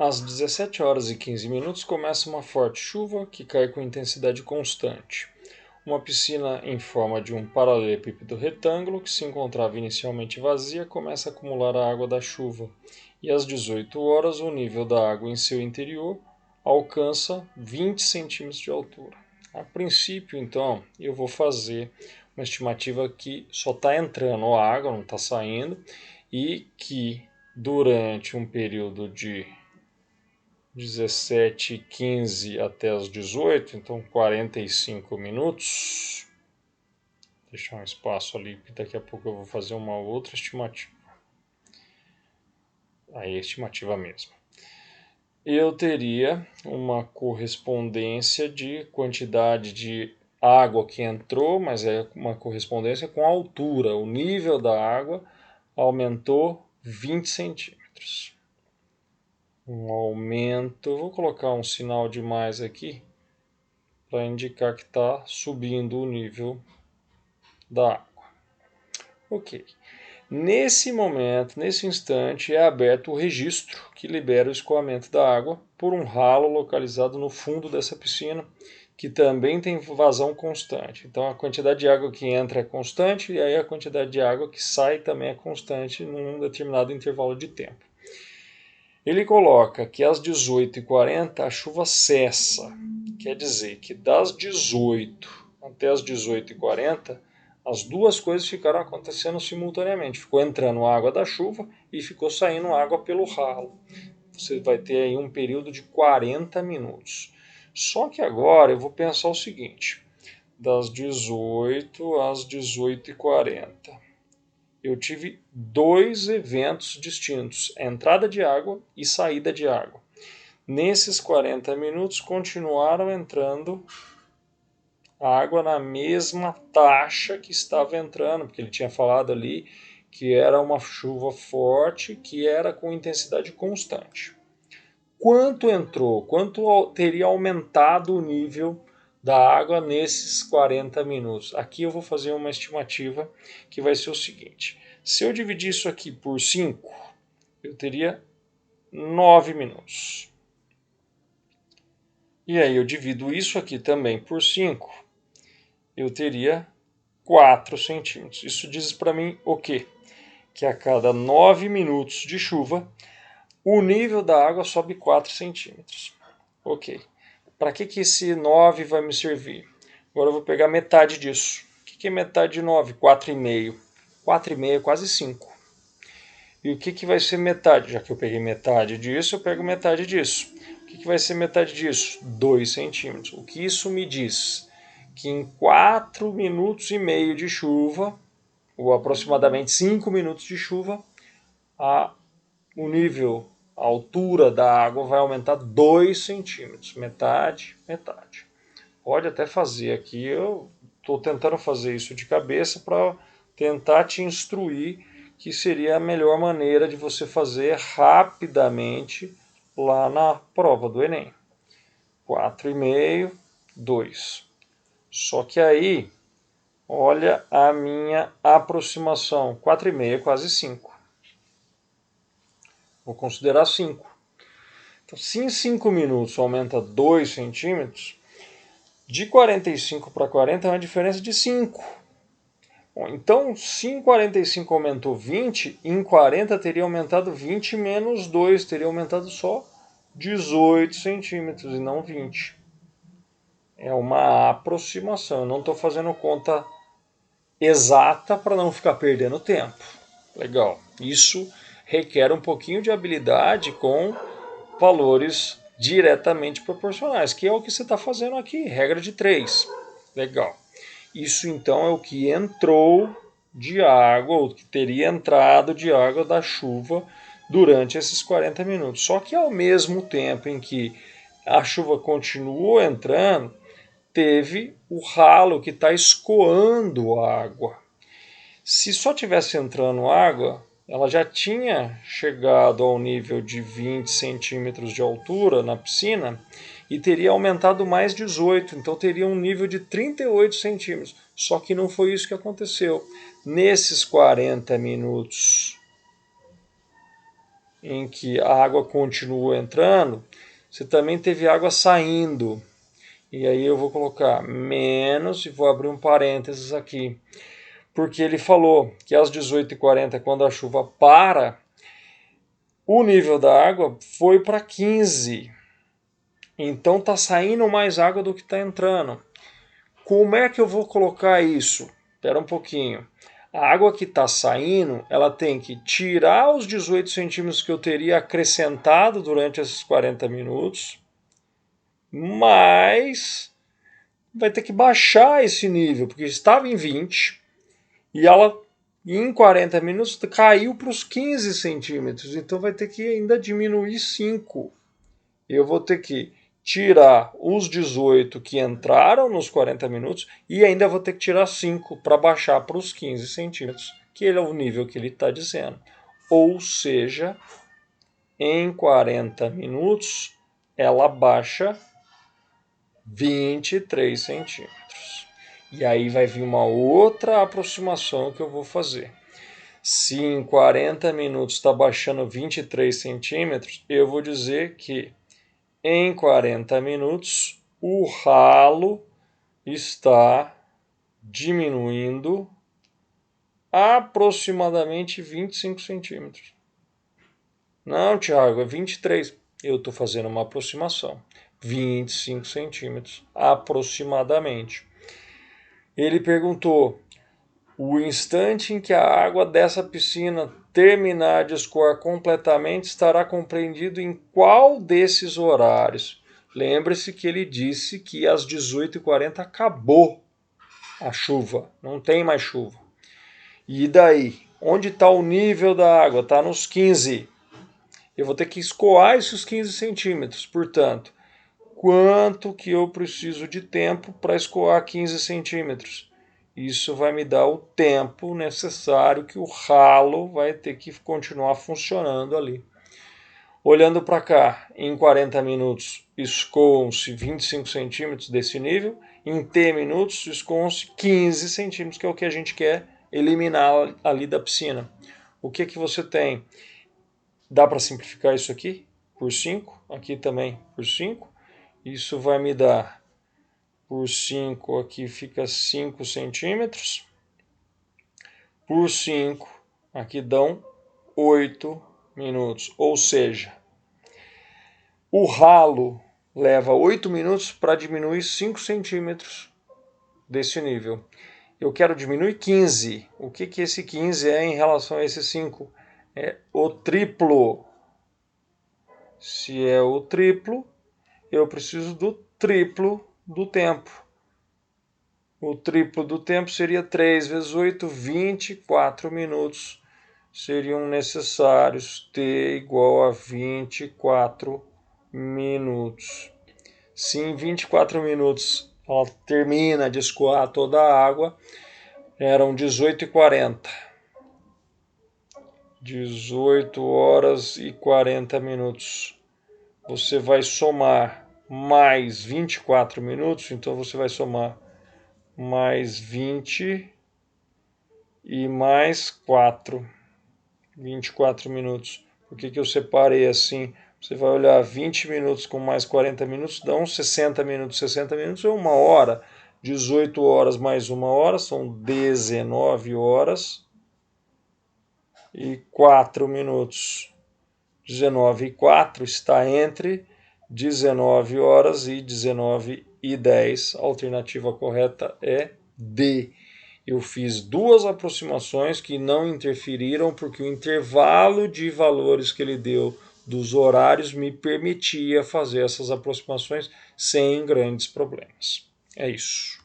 Às 17 horas e 15 minutos começa uma forte chuva que cai com intensidade constante. Uma piscina em forma de um paralelepípedo retângulo que se encontrava inicialmente vazia começa a acumular a água da chuva e às 18 horas o nível da água em seu interior alcança 20 centímetros de altura. A princípio, então, eu vou fazer uma estimativa que só está entrando água, não está saindo, e que durante um período de 17h15 até as 18, então 45 minutos. Deixar um espaço ali, porque daqui a pouco eu vou fazer uma outra estimativa. Aí é estimativa mesmo. Eu teria uma correspondência de quantidade de água que entrou, mas é uma correspondência com a altura. O nível da água aumentou 20 centímetros. Um aumento, vou colocar um sinal de mais aqui, para indicar que está subindo o nível da água. Ok. Nesse momento, nesse instante, é aberto o registro que libera o escoamento da água por um ralo localizado no fundo dessa piscina, que também tem vazão constante. Então a quantidade de água que entra é constante e aí a quantidade de água que sai também é constante num determinado intervalo de tempo. Ele coloca que às 18h40 a chuva cessa. Quer dizer que das 18 até as 18h40, as duas coisas ficaram acontecendo simultaneamente. Ficou entrando água da chuva e ficou saindo água pelo ralo. Você vai ter aí um período de 40 minutos. Só que agora eu vou pensar o seguinte: das 18 às 18h40. Eu tive dois eventos distintos, entrada de água e saída de água. Nesses 40 minutos continuaram entrando água na mesma taxa que estava entrando, porque ele tinha falado ali que era uma chuva forte, que era com intensidade constante. Quanto entrou? Quanto teria aumentado o nível da água nesses 40 minutos? Aqui eu vou fazer uma estimativa que vai ser o seguinte: se eu dividir isso aqui por 5, eu teria 9 minutos. E aí eu divido isso aqui também por 5, eu teria 4 centímetros. Isso diz para mim o quê? Que a cada 9 minutos de chuva, o nível da água sobe 4 centímetros. Ok. Para que esse 9 vai me servir? Agora eu vou pegar metade disso. O que é metade de 9? 4,5. 4,5 é quase 5. E o que vai ser metade? Já que eu peguei metade disso, eu pego metade disso. O que vai ser metade disso? 2 centímetros. O que isso me diz? Que em 4 minutos e meio de chuva, ou aproximadamente 5 minutos de chuva, o nível, a altura da água vai aumentar 2 centímetros. Metade, metade. Pode até fazer aqui, eu estou tentando fazer isso de cabeça para tentar te instruir que seria a melhor maneira de você fazer rapidamente lá na prova do Enem. 4,5, 2. Só que aí, olha a minha aproximação. 4,5 é quase 5. Vou considerar 5. Então, se em 5 minutos aumenta 2 centímetros, de 45 para 40 é uma diferença de 5. Bom, então, se em 45 aumentou 20, em 40 teria aumentado 20 menos 2, teria aumentado só 18 centímetros e não 20. É uma aproximação, eu não estou fazendo conta exata para não ficar perdendo tempo. Legal, isso requer um pouquinho de habilidade com valores diretamente proporcionais, que é o que você está fazendo aqui, regra de 3. Legal. Isso então é o que entrou de água, ou que teria entrado de água da chuva durante esses 40 minutos. Só que ao mesmo tempo em que a chuva continuou entrando, teve o ralo que está escoando a água. Se só tivesse entrando água, ela já tinha chegado ao nível de 20 centímetros de altura na piscina e teria aumentado mais 18, então teria um nível de 38 centímetros. Só que não foi isso que aconteceu. Nesses 40 minutos em que a água continua entrando, você também teve água saindo. E aí eu vou colocar menos e vou abrir um parênteses aqui. Porque ele falou que às 18h40, quando a chuva para, o nível da água foi para 15. Então está saindo mais água do que está entrando. Como é que eu vou colocar isso? Espera um pouquinho. A água que está saindo, ela tem que tirar os 18 centímetros que eu teria acrescentado durante esses 40 minutos, mas vai ter que baixar esse nível, porque estava em 20 e ela em 40 minutos caiu para os 15 centímetros, então vai ter que ainda diminuir 5. Eu vou ter que tirar os 18 que entraram nos 40 minutos e ainda vou ter que tirar 5 para baixar para os 15 centímetros, que ele é o nível que ele está dizendo. Ou seja, em 40 minutos ela baixa 23 centímetros. E aí vai vir uma outra aproximação que eu vou fazer. Se em 40 minutos está baixando 23 centímetros, eu vou dizer que em 40 minutos o ralo está diminuindo aproximadamente 25 centímetros. Não, Thiago, é 23. Eu estou fazendo uma aproximação. 25 centímetros aproximadamente. Ele perguntou: o instante em que a água dessa piscina terminar de escoar completamente estará compreendido em qual desses horários? Lembre-se que ele disse que às 18h40 acabou a chuva, não tem mais chuva. E daí? Onde está o nível da água? Está nos 15. Eu vou ter que escoar esses 15 centímetros. Portanto, quanto que eu preciso de tempo para escoar 15 centímetros? Isso vai me dar o tempo necessário que o ralo vai ter que continuar funcionando ali. Olhando para cá, em 40 minutos escoam-se 25 centímetros desse nível, em T minutos escoam-se 15 centímetros, que é o que a gente quer eliminar ali da piscina. O que você tem? Dá para simplificar isso aqui por 5, aqui também por 5. Isso vai me dar por 5, aqui fica 5 centímetros. Por 5, aqui dão 8 minutos. Ou seja, o ralo leva 8 minutos para diminuir 5 centímetros desse nível. Eu quero diminuir 15. O que esse 15 é em relação a esse 5? É o triplo. Se é o triplo, eu preciso do triplo do tempo. O triplo do tempo seria 3 vezes 8, 24 minutos. Seriam necessários T igual a 24 minutos. Se em 24 minutos ela termina de escoar toda a água, eram 18h40. 18 horas e 40 minutos. Você vai somar mais 24 minutos, então você vai somar mais 20 e mais 4. 24 minutos. Por que eu separei assim? Você vai olhar 20 minutos com mais 40 minutos, dão 60 minutos. 60 minutos é 1 hora. 18 horas mais 1 hora são 19 horas e 4 minutos. 19 e 4 está entre 19 horas e 19h10. A alternativa correta é D. Eu fiz 2 aproximações que não interferiram, porque o intervalo de valores que ele deu dos horários me permitia fazer essas aproximações sem grandes problemas. É isso.